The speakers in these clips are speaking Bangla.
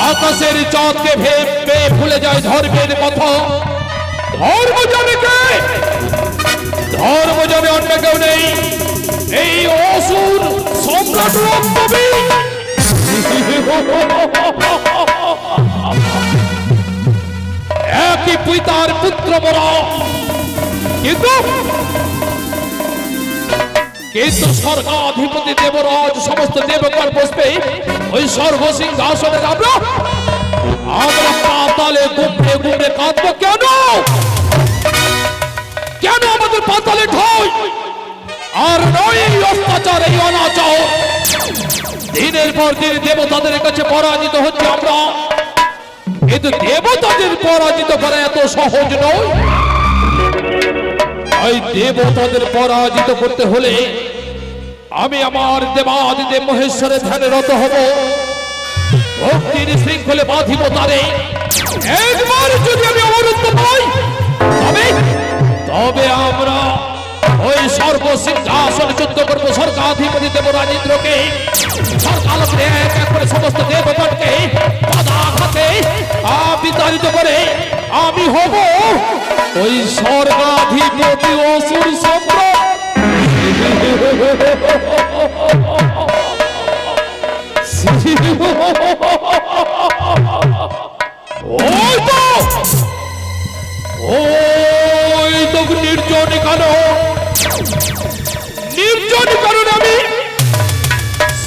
আকাশের চাঁদকে ভেবে ভুলে যায় ধর্মের কথা। ধর্ম জানে কে? ধর্ম জানে অন্য কেউ নেই, এই অসুর সম্রাট রক্তবী। একই পিতার পুত্র মোরা, কিন্তু স্বর্গাধিপতি দেবরাজ সমস্ত দেবগণ বসবে ওই স্বর্গসিংহাসনে। আমরা পাতালে গুমড়ে গুমড়ে কাঁদবো কেন? কেন আমাদের পাতালে ঠাই? আর নয় এই অত্যাচার, এই অনাচার। দিনের পর দিন দেবতাদের কাছে পরাজিত হচ্ছে আমরা, কিন্তু দেবতাদের পরাজিত করা এত সহজ নয়। এই দেবতাদের পরাজিত করতে হলে আমি আমার দেবাদিদেব মহেশ্বরের ধ্যানে রত হব, ভক্তির শৃঙ্খলে বাঁধিব তারে। একবার যদি আমি অমরত্ব পাই, তবে আমরা ওই সর্বসিংহাসন যুদ্ধ করব স্বর্গাধিপতি দেবরাজ ইন্দ্রকে। সর্বালোকে এক এক করে সমস্ত দেবগণকে পদাঘাতে বিতাড়িত করে আমি হব ওই স্বর্গাধিপতি অসুর সম্রাট। ওই তো নির্জন কারণে আমি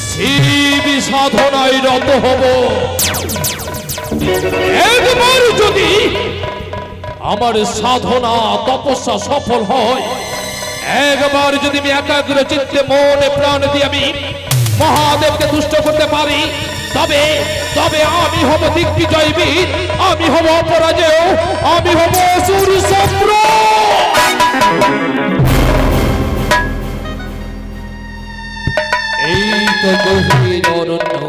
শিব সাধনায় রত হব। একবার যদি আমার সাধনা তপস্যা সফল হয়, একবার যদি আমি একাগ্র চিত্তে মনে প্রাণ দিয়ে আমি মহাদেবকে তুষ্ট করতে পারি, তবে তবে আমি হব দিগ্বিজয় বীর, আমি হব অপরাজেয়, আমি হব অসুর সম্রাট। এই তো গভীর অরণ্য,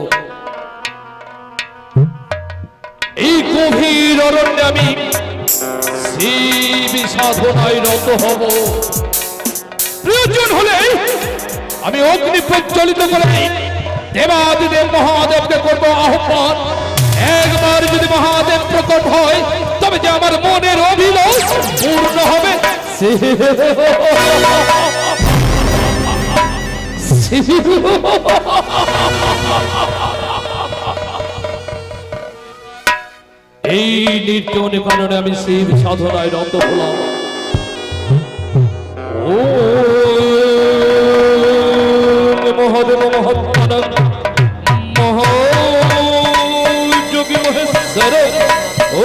এই গভীর অরণ্যে আমি শিব সাধনায় রত হব। প্রয়োজন হলে আমি অগ্নি প্রজ্বলিত করে দেবাদিদেব মহাদেবকে করবো আহ্বান। একবার যদি মহাদেব প্রকট হয়, তবে যে আমার মনের অভিলাষ পূর্ণ হবে। এই নির্জনে কারণে আমি শিব সাধনায় রত হলাম। ও মহাদেব মহাত্মানন্দ মহাযোগী মহেশ্বর, ও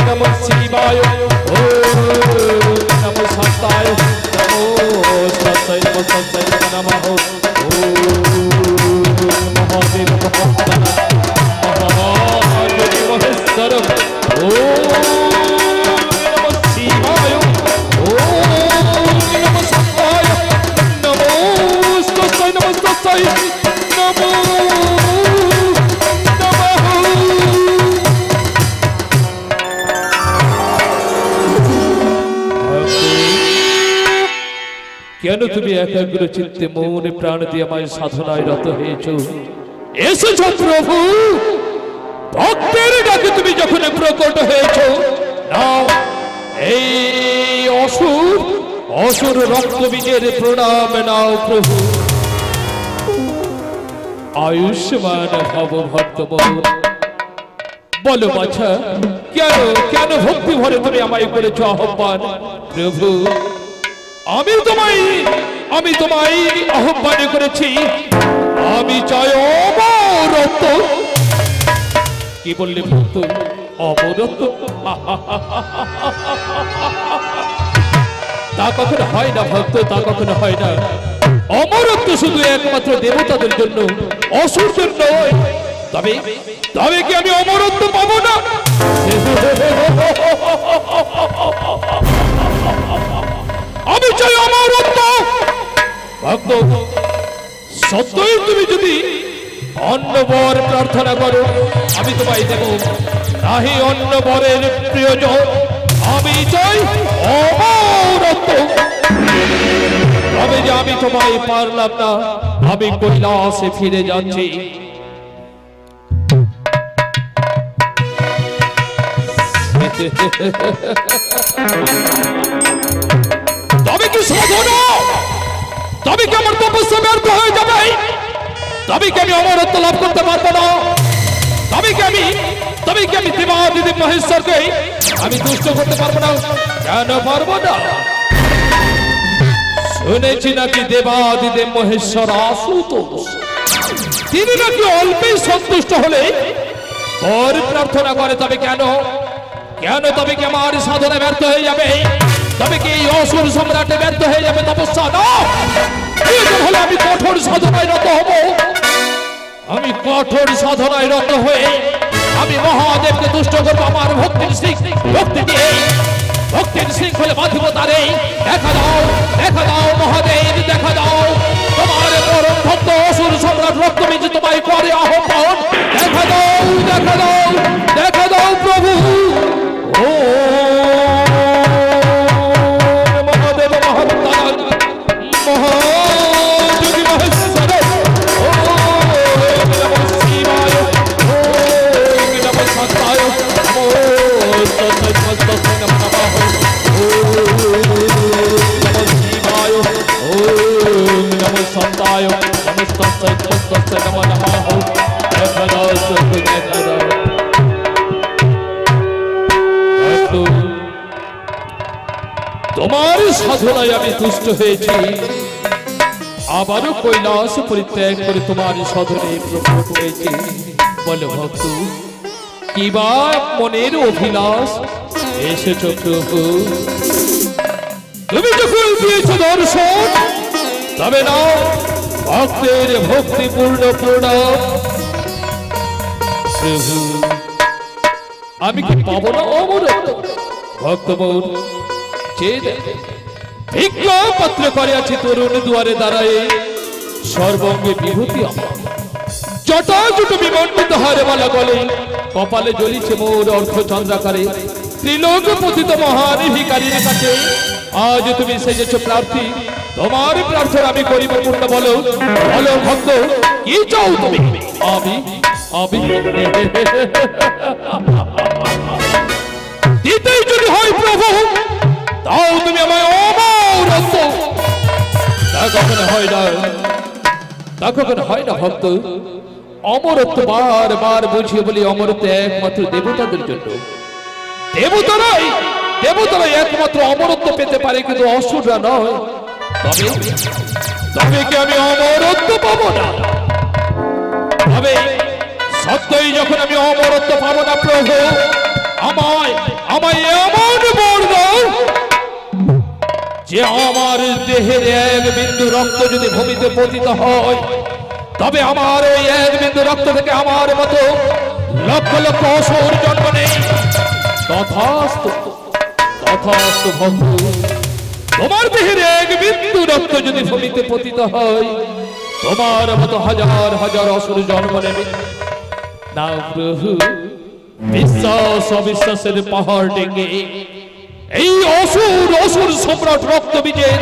নমঃ শিবায়, ও নমঃ শান্তায়, নমো সত্যায় নমঃ সত্যায় নমঃ। ও মহাদেব মহাত্মানন্দ মহাযোগী মহেশ্বর, ও নমঃ শিবায়, ও নমঃ শান্তায়, নমো সত্যায় নমঃ সত্যায় নমো নমঃ। কেন তুমি একাগ্র চিত্তে মনে প্রাণ দিয়ে আমায় সাধনায় রত হয়েছ? এসেছ প্রভু, ভক্তের ডাকে তুমি যখন প্রকট হয়েছ, নাও এই অসুর রক্তবীজের প্রণাম নাও প্রভু। আয়ুষ্মান ভব ভক্তমোহন। বলো বাছা, কেন কেন ভক্তি ভরে তুমি আমায় করেছ আহ্বান? প্রভু, আমি তোমায় আহ্বান করেছি, আমি চাই অমরত্ব। কি বললে ভক্ত? অমরত্ব? তা কখনো হয় না ভক্ত, তা কখনো হয় না। অমরত্ব শুধু একমাত্র দেবতাদের জন্য, অসুরদের নয়। তবে তবে কি আমি অমরত্ব পাবো না? আমি চাই অমরত্ব। ভক্ত সত্যই তুমি যদি অন্য বর প্রার্থনা করো আমি তোমায় দেব, নাহি অন্য বরের প্রিয়জন আমি চাই অমরত্ব। তবে যে আমি তোমায় পারলাম না, আমি কৈলাসে ফিরে যাচ্ছি। তবে কি সাধনা, তবে কি আমার তপস্যা ব্যর্থ হয়ে যাবে, তবে কি আমি অমরত্ব লাভ করতে পারবো না, তবে কি আমি দেবাদিদেব মহেশ্বরকে আমি তুষ্ট করতে পারবো না? কেন পারবো না? শুনেছি নাকি দেবাদিদেব মহেশ্বর আশুতোষ তিনি নাকি অল্পেই সন্তুষ্ট হলে বর প্রার্থনা করে। তবে কেন তবে কি আমার সাধনা ব্যর্থ হয়ে যাবে, তবে কি এই অসুর সম্রাটে ব্যর্থ হয়ে যাবে তপস্যা? না, হলে আমি কঠোর সাধনায় রত হব। আমি কঠোর সাধনায় রত হয়ে আমি মহাদেবকে তুষ্ট করবো আমার ভক্তির শৃঙ্খলে বাঁধিব তারে। দেখা দাও মহাদেব, দেখা দাও তোমার পরম ভক্ত অসুর সম্রাট রক্তবীজ তোমায় করে আহ্বান। দেখা দাও প্রভু। ও মহাদেব মহাত্মার মহাযোগী মহেশ্বর, ও নমঃ শিবায়, ও নমঃ সত্যায়, ও তস্मै নমঃ, ও নমঃ শিবায়, ও নমঃ সত্যায়, তস্मै নমঃ। দেখা দাও তোমার সাধনায় আমি তুষ্ট হয়েছি, আবারও কৈলাস পরিত্যাগ করে তোমার সাধনে প্রকট হয়েছি। বলো ভক্ত, কি বা মনের অভিলাষ এসেছ প্রভু? তুমি যখন দিয়েছ দর্শন, তবে না ভক্তের ভক্তিপূর্ণ প্রণাম। প্রভু আমি কি পাবো না অমরত্ব? ভক্তবর ভিক্ষা পত্র করে আছে তরুণ দুয়ারে দাঁড়ায়, সর্বঙ্গে বিভূতি আমার, জটাজুট বিমণ্ডিত হারে মালা গলে, কপালে জ্বলিছে মোর অর্থ চন্দ্রাকারে। ত্রিলোক পতিত মহান ভিখারীর কাছে আজ তুমি সেজেছ প্রার্থী, তোমার প্রার্থনা আমি করিব পূর্ণ। বলো ভক্ত, কি চাও তুমি? আমি দিতেই যদি হয় প্রভু, তাও তুমি আমায় অমরত্ব। তা কখনো হয় না ভক্ত। অমরত্ব বার বুঝিয়ে বলি, অমরত্ব একমাত্র দেবতাদের জন্য। দেবতারাই একমাত্র অমরত্ব পেতে পারে, কিন্তু অসুররা নয়। তবে কি আমি অমরত্ব পাবো না? তবে সত্যই যখন আমি অমরত্ব পাবো না প্রভু, আমায় এমন বর দাও যে আমার দেহের এক বিন্দু রক্ত যদি ভূমিতে পতিত হয়, তবে আমার ওই এক বিন্দু রক্ত থেকে আমার মতো লক্ষ লক্ষ অসুর জন্ম নেই। তথাস্তু ভক্ত, তোমার দেহের এক বিন্দু রক্ত যদি ভূমিতে পতিত হয়, তোমার মতো হাজার হাজার অসুর জন্ম নেবে না প্রভু। বিশ্বাস অবিশ্বাসের পাহাড় ডেঙ্গে এই অসুর সম্রাট রক্তবীজের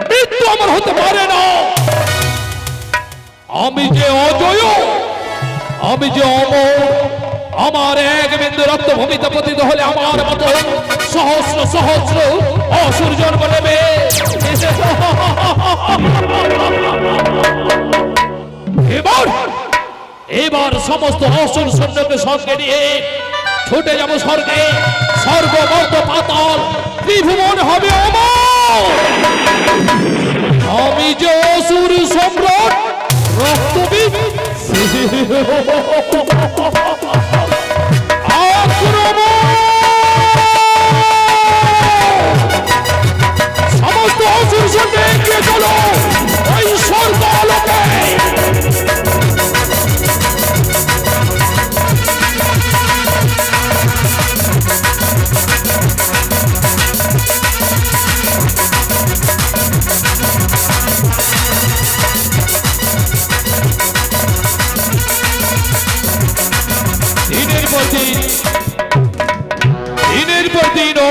মৃত্যু আমার হতে পারে না। আমি যে অজয়, আমি যে অমর, আমার এক বিন্দু রক্ত ভূমিতে পতিত হলে আমার মতো সহস্র সহস্র অসুর জন্ম নেবে। এবার সমস্ত অসুর সৈন্যকে সঙ্গে নিয়ে ছুটে যাব স্বর্গে। স্বর্গ মর্ত পাতাল ত্রিভুবন হবে অমর। আমি যে অসুর সম্রাট রক্তবীজ, আক্রমণ!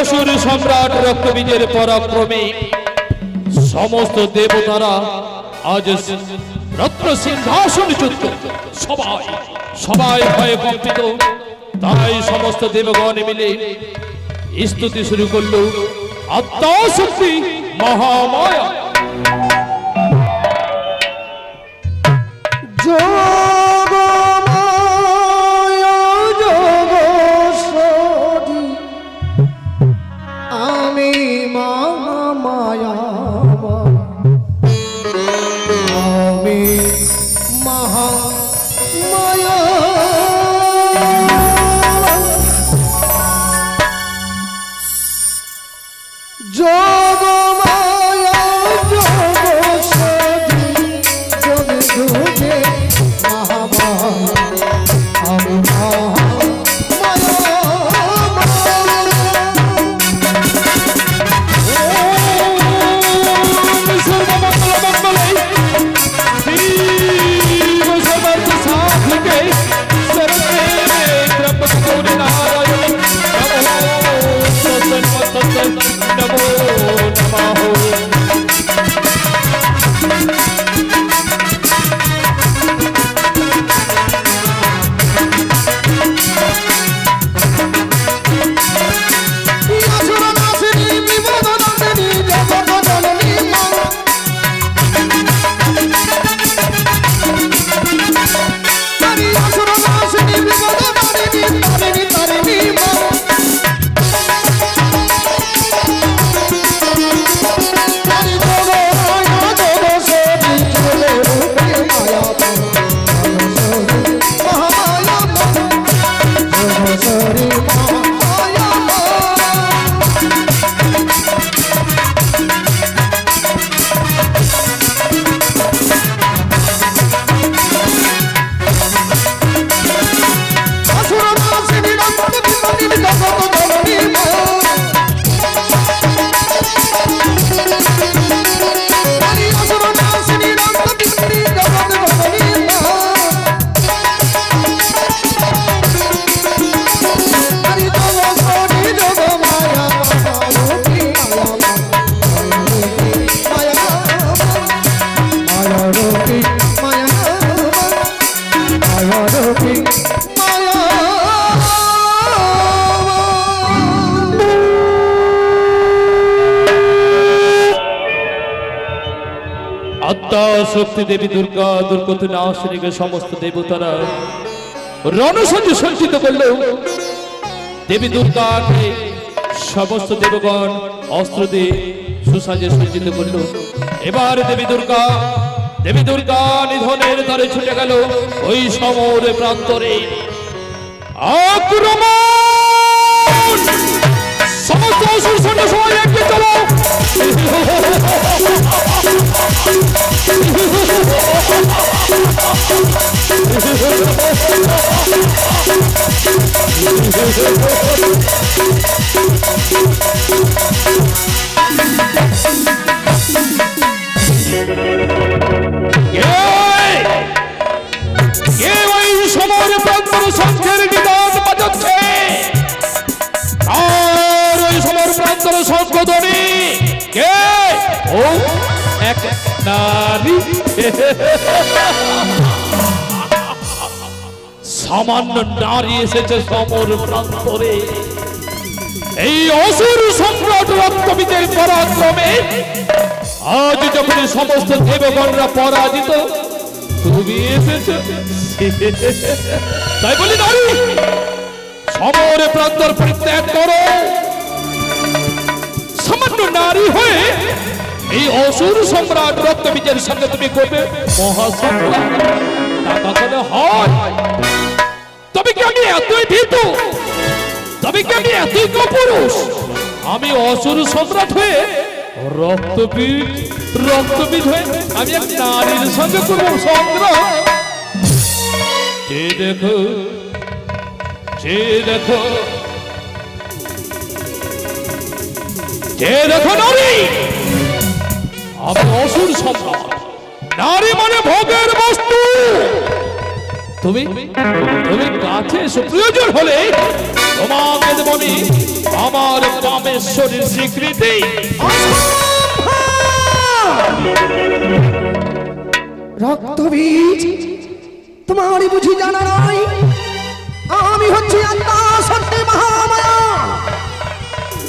অসুর সম্রাট রক্তবীজের পরাক্রমে সমস্ত দেবতারা আজ রত্ন সিংহাসনচ্যুত। সবাই সবাই ভয়ে কম্পিত। তাই সমস্ত দেবগণ মিলে স্তুতি শুরু করল আদ্যাশক্তি মহামায়া। আমি মহামায়া, আমি মহামায়া, যোগমায়া যোগসাধী যোগে যোগে মহামায়া, আমি শক্তি দেবী দুর্গা দুর্গত নাশিনীকে সমস্ত দেবতারা রণসজ্জে সজ্জিত করল। দেবী দুর্গাকে সমস্ত দেবগণ অস্ত্র দিয়ে সুসাজে সজ্জিত করল। এবার দেবী দুর্গা নিধনের দ্বারে ছুটে গেল ওই সমর প্রান্তরে। আক্রমণ! সমস্ত অসুর সৈন্য সবাই এগিয়ে চলো। সমর প্রান্তর শঙ্খের নিদান বাজাচ্ছে। আর ওই সমর প্রান্তর শঙ্খধ্বনি কে? ও এক নারী। সামান্য নারী এসেছে সমর প্রান্তরে। এই অসুর সম্রাট রক্তবীজের পরাক্রমে আজ যখন সমস্ত দেবগণরা পরাজিত, তুমি এসেছো। তাই বলি নারী, সমর প্রান্তর পরিত্যাগ করো। সামান্য নারী হয়ে এই অসুর সম্রাট রক্তবীজের সঙ্গে তুমি করবে মহাসংগ্রাম? টাকা করে হয়? তবে কি আমি এতই ভীতু? তবে কি আমি এতই কাপুরুষ? আমি অসুর সম্রাট হয়ে রক্তবীজ হয়ে আমি এক নারীর সঙ্গে করব সংগ্রাম? যে দেখো নারী, আমি অসুর সম্রাট। নারী মানে ভোগের বস্তু। তুমি কাছে এসো, প্রয়োজন হলে তোমাকে দেব আমি আমার বামেশ্বরীর স্বীকৃতি। রক্তবীজ তোমারই বুঝি জানা নাই আমি হচ্ছি আত্মা শক্তি মহামায়া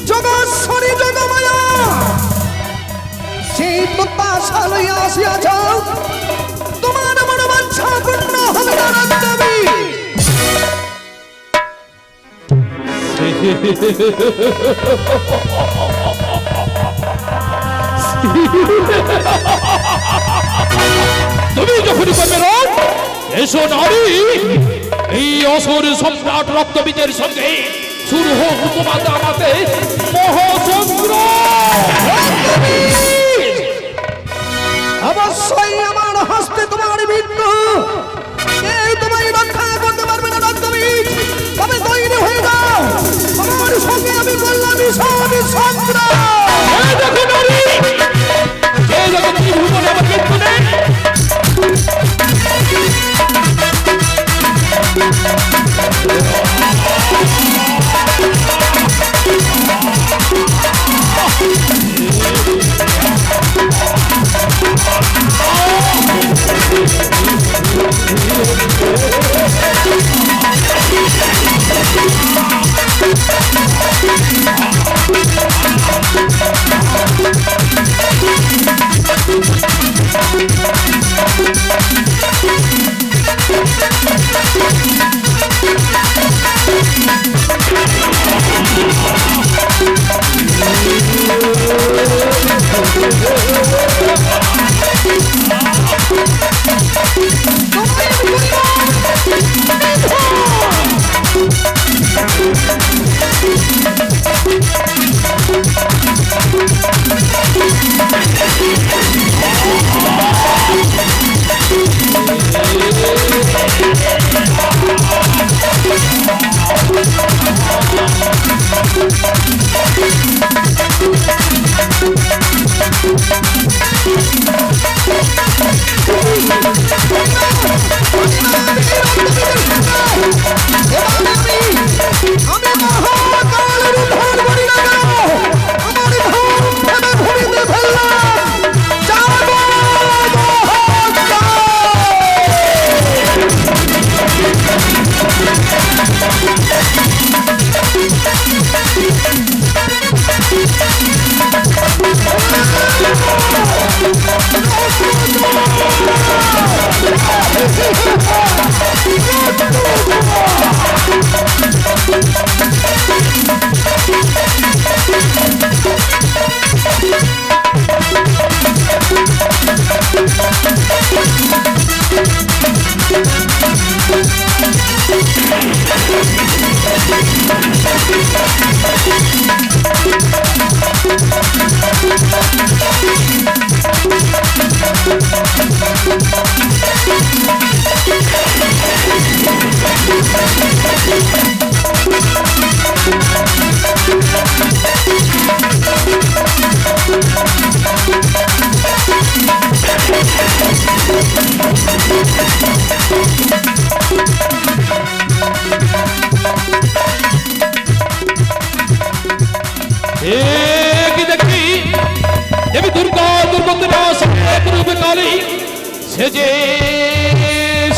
জগৎশ্বরী যোগমায়া। সেই প্রত্যাশা লইয়া আসিয়াছ তোমার মনোবাঞ্ছা পূর্ণ হবে না রক্তবীজ। তুমি যখনই করবে রোগ এসো নারী, এই অসুর সম্রাট রক্তবীজের সঙ্গে শুরু হোক তোমাদের আমাদের মহাসংগ্রাম। অবশ্যই আমার হস্তে তোমার মৃত্যু, কেউ তোমায় রক্ষা করতে পারবে না রক্তবীজ। তবে তৈরি হয়ে যাও, আমার সঙ্গে আমি বললাম সংগ্রাম। দেখো নারী, যে যখন ত্রিভুবনে আমার মৃত্যু নেই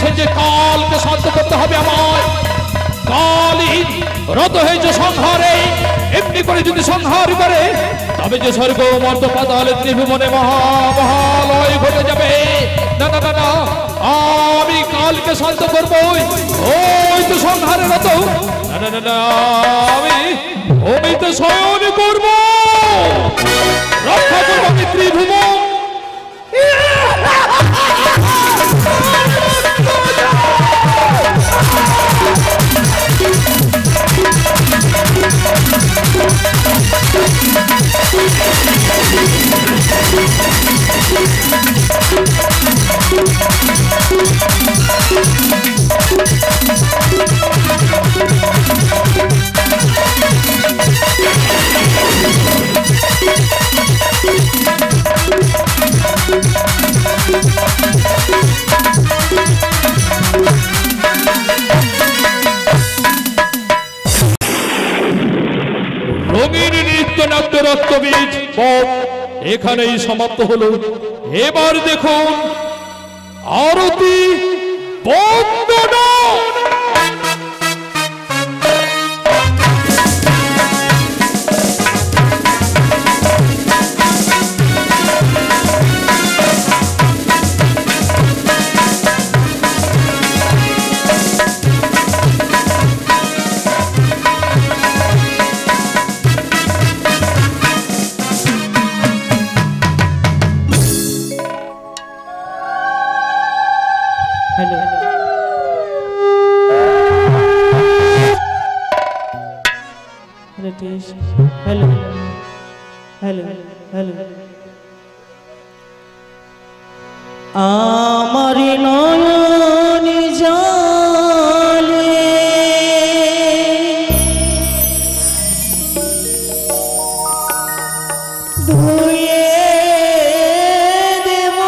সেজে কালকে শান্ত করতে হবে আমার। কালই রত হয়েছে সংহারে, এমনি করে যদি সংহার করে তবে যে স্বর্গ মর্ত পাতালে ত্রিভুবনে মহামহালয় ঘটে যাবে। না না না না, আমি কালকে শান্ত করবো, ওই তো সংহারে রত। না না না না, আমি তো শয়ন করবো, রক্ষা করবো আমি ত্রিভুবন। রঙিন নৃত্য নাট্য রক্তবীজ পথ এখানেই সমাপ্ত হলো। এবার দেখুন আরতি বন্দনা। Hello Ritesh hello hello hello আমার নয়ন জলে ধুয়ে দেব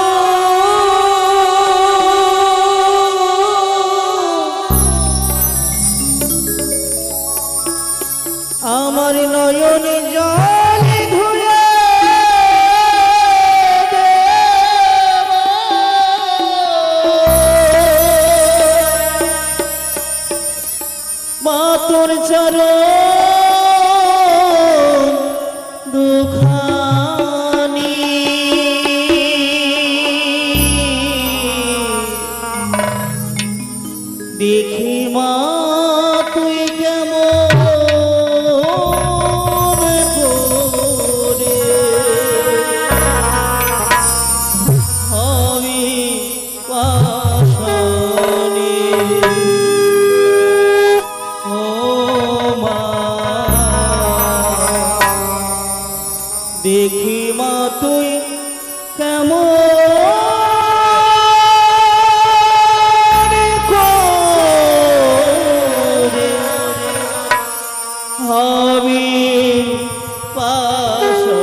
আমার নয়ন জলে ধুয়ে মা তোর চরণ দুখানি দেখি মা তুই কেমন করে হবি পাশানি ও মা দেখি মা তুই কেমন করে হবি পাশানি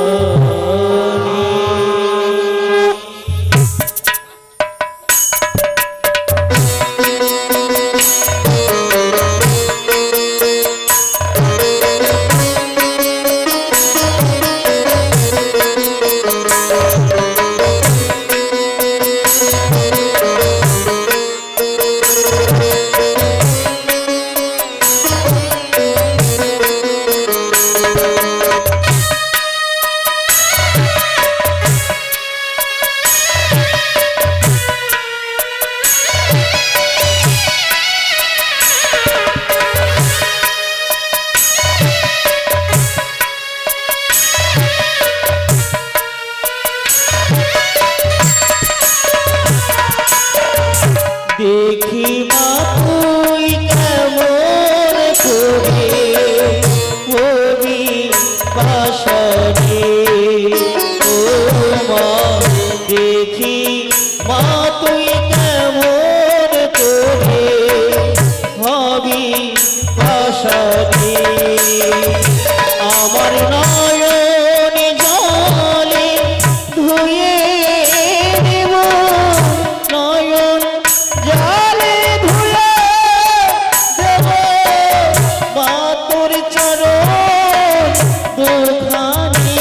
দেখি মা তুই কেমন করে হবি পাশানি ও মা দেখি মা তুই কেমন করে হবি পাশানি আমার নয়ন জলে ধুয়ে দেব নয়ন জলে ধুয়ে দেব মা তোর চরণ দুখানি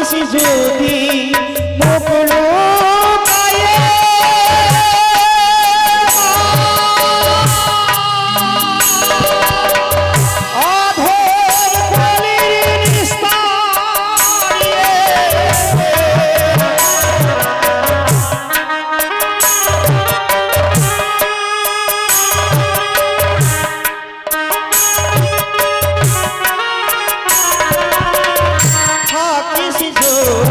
থাকিস যদি মুখ লুকায়ে অধর কলির নিস্তারিয়ে থাকিস যদি